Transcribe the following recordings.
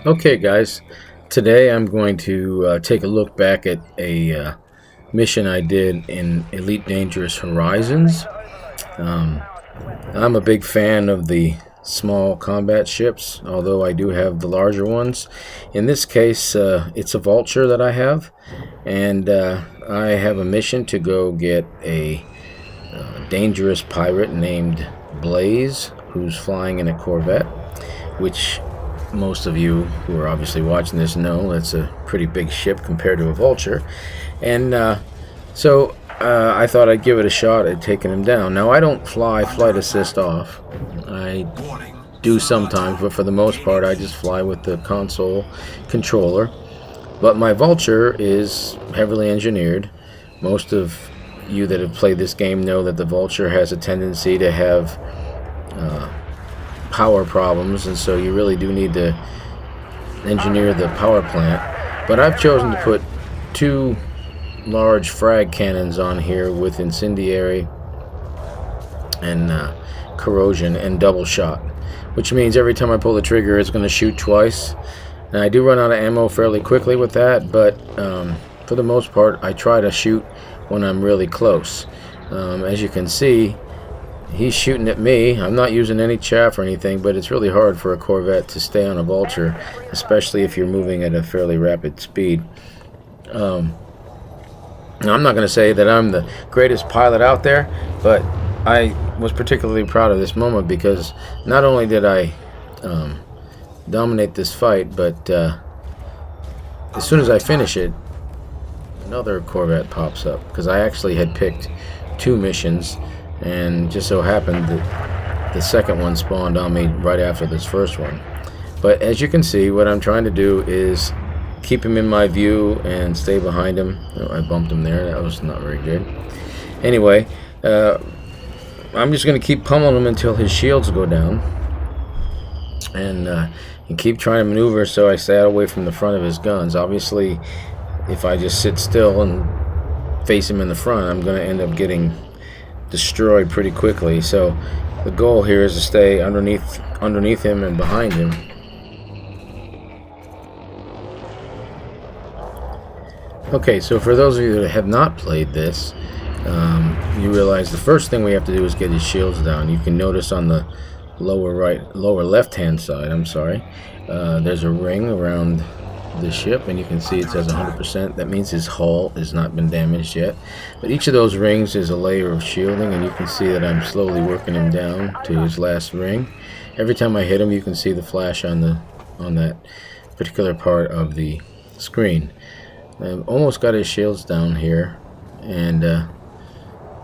Okay, guys, today I'm going to take a look back at a mission I did in Elite Dangerous Horizons. Um, I'm a big fan of the small combat ships, although I do have the larger ones. In this case, it's a Vulture that I have, and I have a mission to go get a dangerous pirate named Blaze, who's flying in a Corvette, which most of you who are obviously watching this know that's a pretty big ship compared to a Vulture. And I thought I'd give it a shot at taking him down. Now, I don't fly flight assist off. I do sometimes, but for the most part, I just fly with the console controller. But my Vulture is heavily engineered. Most of you that have played this game know that the Vulture has a tendency to have power problems, and so you really do need to engineer the power plant. But I've chosen to put two large frag cannons on here with incendiary and corrosion and double shot, which means every time I pull the trigger it's going to shoot twice. And I do run out of ammo fairly quickly with that, but for the most part I try to shoot when I'm really close. As you can see, he's shooting at me. I'm not using any chaff or anything, but it's really hard for a Corvette to stay on a Vulture, especially if you're moving at a fairly rapid speed. Now, I'm not going to say that I'm the greatest pilot out there, but I was particularly proud of this moment because not only did I dominate this fight, but as soon as I finish it, another Corvette pops up, because I actually had picked two missions, and just so happened that the second one spawned on me right after this first one. But as you can see, what I'm trying to do is keep him in my view and stay behind him. Oh, I bumped him there. That was not very good. Anyway, I'm just going to keep pummeling him until his shields go down, and keep trying to maneuver so I stay away from the front of his guns. Obviously, if I just sit still and face him in the front, I'm going to end up getting destroyed pretty quickly. So the goal here is to stay underneath him and behind him. Okay, so for those of you that have not played this, you realize the first thing we have to do is get his shields down. You can notice on the lower left hand side, there's a ring around the ship, and you can see it says 100%. That means his hull has not been damaged yet, but each of those rings is a layer of shielding, and you can see that I'm slowly working him down to his last ring. Every time I hit him, you can see the flash on that particular part of the screen. I've almost got his shields down here, and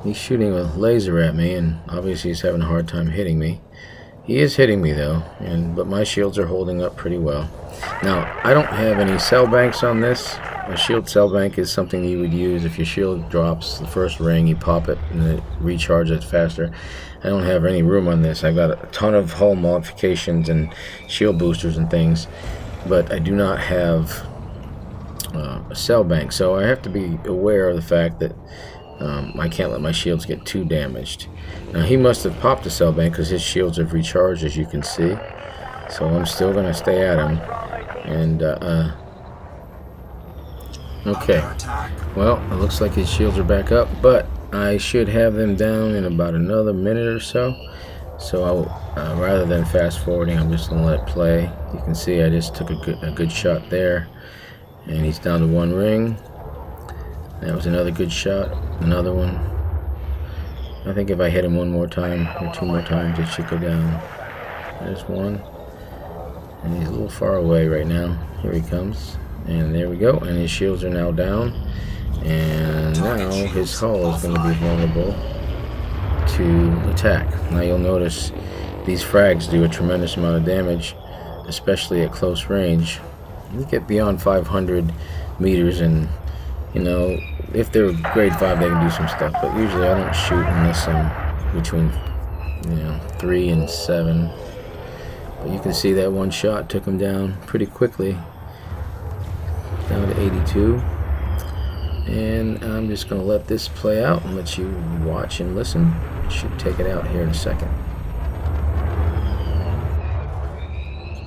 he's shooting a laser at me, and obviously he's having a hard time hitting me. He is hitting me though, but my shields are holding up pretty well. Now, I don't have any cell banks on this. A shield cell bank is something you would use if your shield drops the first ring, you pop it and it recharges faster. I don't have any room on this. I've got a ton of hull modifications and shield boosters and things, but I do not have a cell bank, so I have to be aware of the fact that I can't let my shields get too damaged. Now, he must have popped a cell bank because his shields have recharged, as you can see. So I'm still going to stay at him. And, okay. Well, it looks like his shields are back up, but I should have them down in about another minute or so. So I'll, rather than fast forwarding, I'm just going to let it play. You can see I just took a good shot there. And he's down to one ring. That was another good shot. Another one. I think if I hit him one more time or two more times, it should go down. There's one. And he's a little far away right now. Here he comes. And there we go. And his shields are now down. And now his hull is going to be vulnerable to attack. Now you'll notice these frags do a tremendous amount of damage, especially at close range. You get beyond 500 meters, and you know, if they're grade 5, they can do some stuff, but usually I don't shoot unless I'm between 3 and 7. But you can see that one shot took him down pretty quickly, down to 82. And I'm just going to let this play out and let you watch and listen. I should take it out here in a second.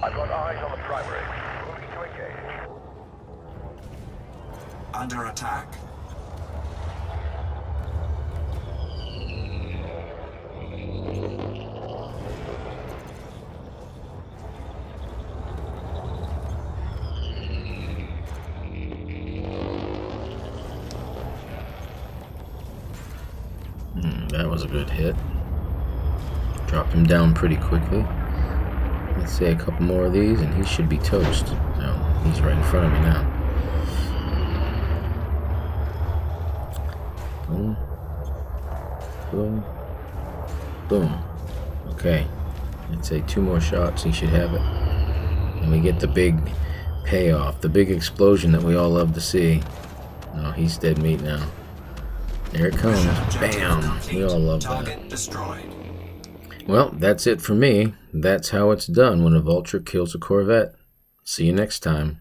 I've got eyes on the primary. under attack. That was a good hit. Dropped him down pretty quickly. Let's say a couple more of these and he should be toast. No, he's right in front of me now. Boom. Boom. Boom. Okay. I'd say 2 more shots, he should have it. And we get the big payoff, the big explosion that we all love to see. Oh, he's dead meat now. There it comes. Bam! We all love that. Destroyed. Well, that's it for me. That's how it's done when a Vulture kills a Corvette. See you next time.